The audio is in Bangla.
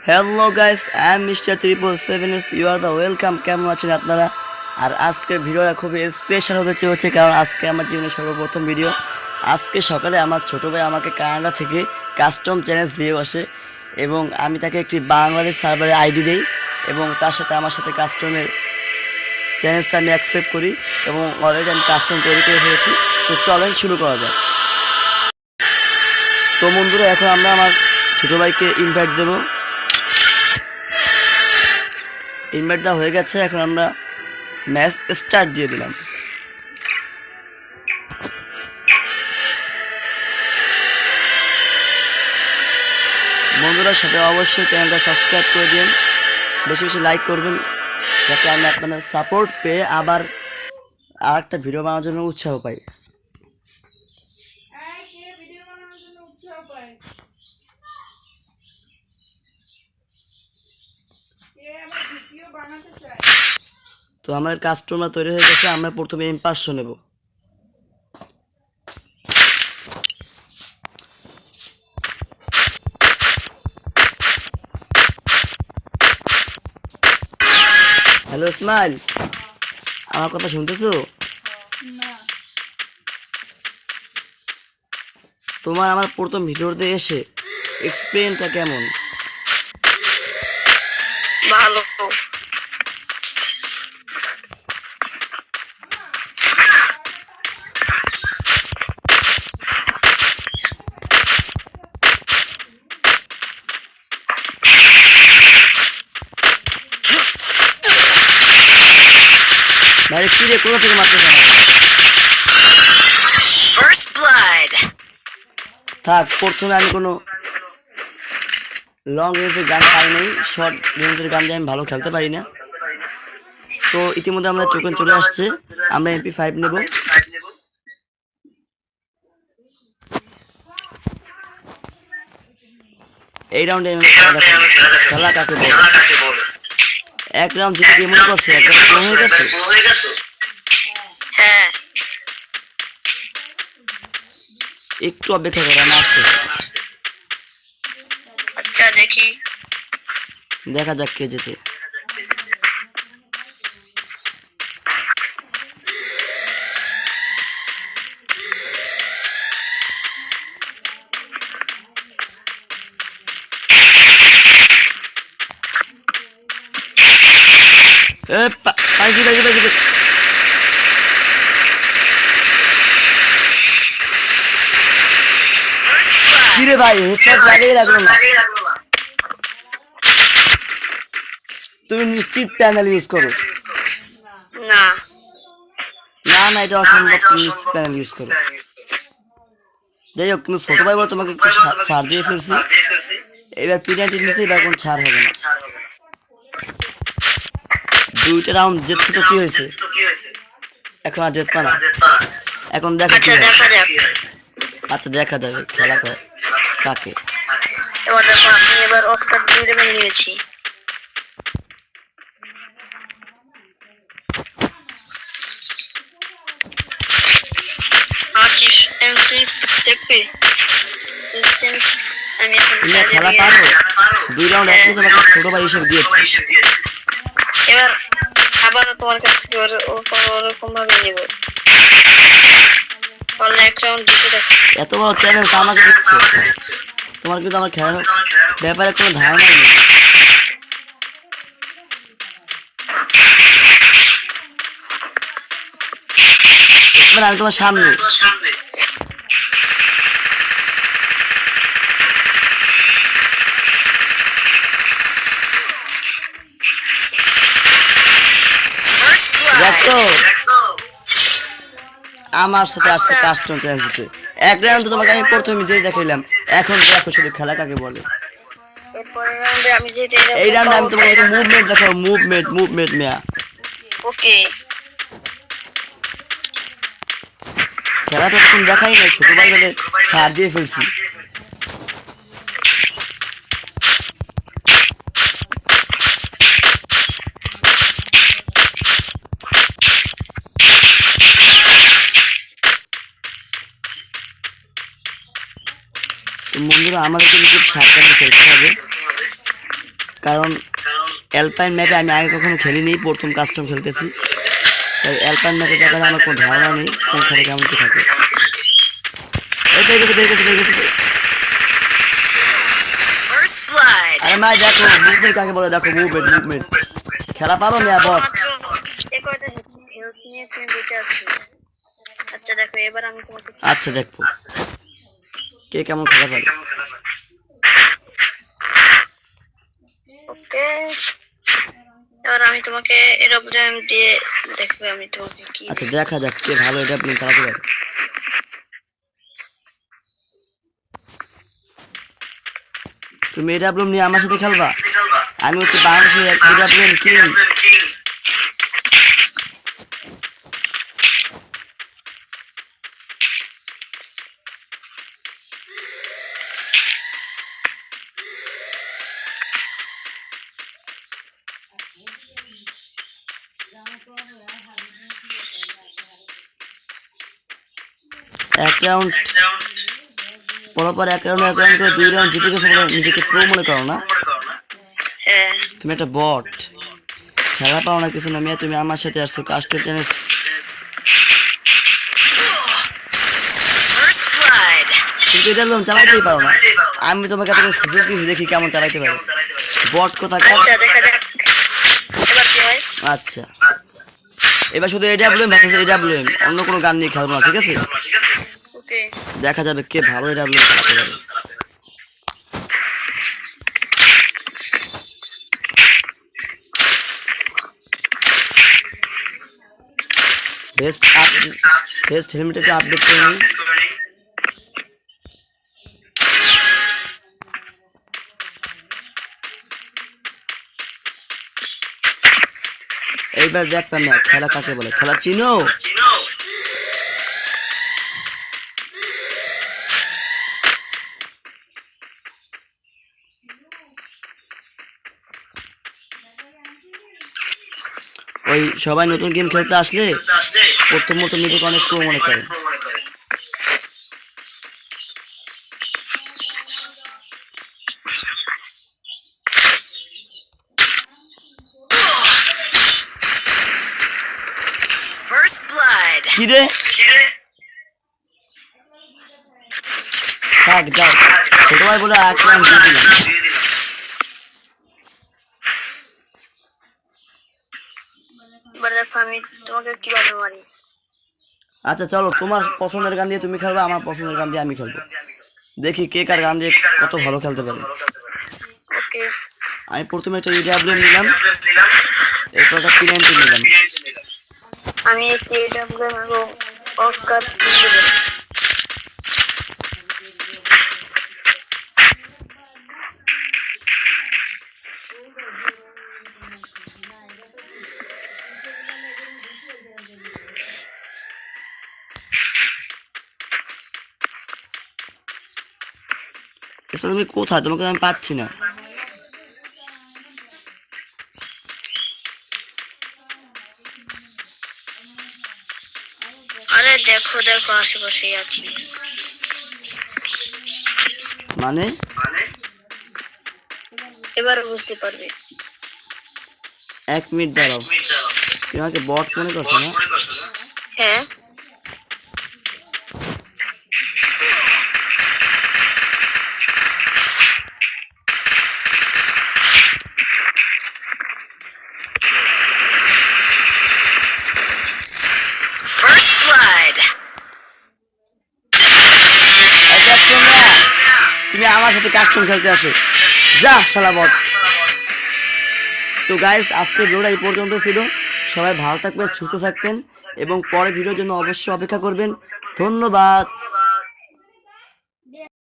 Hello guys, I am mister 777, you are the welcome. কেমন আছেন আপনারা? আর আজকে ভিডিওটা খুবই স্পেশাল হতে চলেছে, কারণ আজকে আমার জীবনের সর্বপ্রথম ভিডিও। আজকে সকালে আমার ছোটো ভাই আমাকে কানাডা থেকে কাস্টম চ্যালেঞ্জ দিয়ে আসে, এবং আমি তাকে একটি বাংলাদেশ সার্ভারের আইডি দেই, এবং তার সাথে আমার সাথে কাস্টমের চ্যালেঞ্জটা আমি অ্যাকসেপ্ট করি, এবং অলরেডি আমি কাস্টম তৈরি করে ফেলেছি। তো চলেন শুরু করা যায়। তো বন্ধুরা, এখন আমরা আমার ছোটো ভাইকে ইনভাইট দেবো। ইনভাইট দেওয়া হয়ে গেছে, এখন আমরা ম্যাচ স্টার্ট দিয়ে দিলাম। বন্ধুরা, সবাই অবশ্যই চ্যানেলটা সাবস্ক্রাইব করে দিন, বেশি বেশি লাইক করবেন, যাতে আমি আপনাদের সাপোর্ট পেয়ে আবার আর একটা ভিডিও বানানোর জন্য উৎসাহ পাই। তো আমাদের কাস্টমার তৈরি হয়ে গেছে, আমরা প্রথমে M500 নেব। হ্যালো ইসমাইল, আমার কথা শুনতেছো? তোমার আমার প্রথম ভিডিওতে এসে এক্সপিরিয়েন্সটা কেমন? ভালো। ভাই কি রে, কোথা থেকে মারতে চাও? First blood. থাক, প্রথমে আমি কোনো লং রেঞ্জের গান পাই নাই, শর্ট রেঞ্জের গান দিয়ে আমি ভালো খেলতে পারি না। তো ইতিমধ্যে আমাদের টোকেন চলে আসছে, আমরা MP5 নেব। এই রাউন্ডে খেলা কাকে বলে? এক রাউন্ড জিতে কি মনে করছে একদম প্রো হয়ে গেছে? হ্যাঁ, একটু অপেক্ষা করে আমি আসতে, আচ্ছা দেখি। দেখা যাক কে যেতে। কিরে ভাই, হেডশট লাগিয়ে রাখলো না। তুমি নিশ্চিত প্যানেল ইউজ করো? না না না, এটা অসম্ভব, তুমি নিশ্চিত প্যানেল ইউজ করো। যাই হোক, কিন্তু ছোট ভাই বলে তোমাকে একটু ছাড় দিয়ে ফেলছি। এবার পেনাল্টি নিচে, এবার কোনো ছাড় হবে না। দুইটা রাউন্ড জিতছে তো কি হয়েছে, এখন আর জিতবা না। এখন দেখা কি হয়। আচ্ছা, দেখা যাবে খেলা করে কাকে। এবার দেখো, আমি এবার অস্কার 2 লেভেল নিয়েছি। আকিশ এমসি দেখবে, আমি এখন তুমি খেলা পারো? 2 রাউন্ড একই তোমাকে ছোট ভাই হিসেবে দিয়েছি। এবার আবার তোমার কাছ থেকে ওরকম ভাবে নেব। বললে এক রাউন্ড জিতে দেখো। এত বড় চ্যালেঞ্জ আমাকে দিচ্ছে, তোমার কিন্তু আমার খেলার ব্যাপারে কোনো ধারণাই নেই। আমি তোমার সামনে। দেখো, আমার সাথে আসছে কাস্টম চ্যালেঞ্জ দিতে। এক রাউন্ড তোমাকে আমি প্রথমে দিয়ে দেখাইলাম, এখন দেখো শুধু খেলা কাকে বলে। এই রাউন্ডে আমি তোমাকে একটা মুভমেন্ট দেখাবো, মুভমেন্ট মেয়া। ওকে, খেলা তো এখন দেখাই নাই, ছোট ভাই বলে ছাড় দিয়ে ফেলছি। বন্ধুরা, আমাদেরকে খুব সাবধানে খেলতে হবে। কারণ অ্যালপাইন ম্যাপে আমি আগে কখনো খেলিনি, প্রথম কাস্টম খেলতেছি। তাই অ্যালপাইন ম্যাপে ব্যাপারে আমার কোনো ধারণা নেই কোনখানে কেমন কি থাকে। আরে ভাই দেখো মুভমেন্ট কাকে বলে, দেখো মুভমেন্ট খেলা পারো মিয়া বট। এই কয়টা হেলথ নিয়ে তুমি বেঁচে আছো। আচ্ছা দেখো এবার আমি তোমাকে আচ্ছা দেখো কে কেমন খেলা পারে। ওকে এবার আমি তোমাকে এরোপ্লেন দিয়ে দেখবে আমি তোমাকে কি আচ্ছা দেখা যাক কে ভালো এটা আপনি খেলাতে পারে। তুমি এটা আপনি নিয়ে আমার সাথে খেলবা, আমি হচ্ছে বাংলাদেশের এটা আপনি কিং। এক রাউন্ড পরপর এক রাউন্ড করে 2 রাউন্ড জিতে গেছে বলে নিজেকে প্রো মনে করো না? হ্যাঁ তুমি একটা বট, খেলা পাও না কিছু না মেয়ে, তুমি আমার সাথে আসছো কাস্টম টেনিস। কিন্তু এটা একদম চালাইতেই পারো না, আমি তোমাকে এত সুযোগ দিয়েছি দেখি কেমন চালাইতে পারো। বট কোথায়? আচ্ছা দেখা যাক এবার কি হয়। আচ্ছা এবার শুধু এডাব্লিউএম ভার্সেস এডাব্লিউএম, অন্য কোনো গান নিয়ে খেলবো না, ঠিক আছে? ওকে দেখা যাবে কে ভালো এডাব্লিউএম খেলাতে পারে। বেস্ট হেলমেটটা আপডেট করে নিই। এইবার দেখতাম না খেলা কাকে বলে, খেলা চিনো? ওই সবাই নতুন গেম খেলতে আসলে প্রথমত নিজেকে অনেক প্রো মনে করে। কি রে থাক যাও, ছোট ভাই বলে এক রাউন্ড দিয়ে দিলাম। এবার দেখো আমি তোমাকে কিভাবে মারি। আচ্ছা চলো তোমার পছন্দের গান দিয়ে তুমি খেলবে, আমার পছন্দের গান দিয়ে আমি খেলবো, দেখি কে কার গান দিয়ে কত ভালো খেলতে পারে। ওকে আমি প্রথমে একটা ইডাব্লিউএম নিলাম, এরপর একটা P90 নিলাম। আমি একটি এডাব্লিউএম এবং অস্কার কিনে দেব। তুমি কোথায়? তোমাকে আমি পাচ্ছি না। আরে দেখো দেখো আশেপাশে আছি। মানে এবার বুঝতে পারবে। 1 মিনিট দাঁড়াও, তুমি আমাকে বট মনে করছো না? হ্যাঁ তুমি আমার সাথে কাস্টম খেলতে আসো, যা শালা বট। তো গাইস আজকের ভিডিওটা এই পর্যন্ত ছিল, সবাই ভালো থাকবেন, সুস্থ থাকবেন এবং পরের ভিডিওর জন্য অবশ্যই অপেক্ষা করবেন। ধন্যবাদ।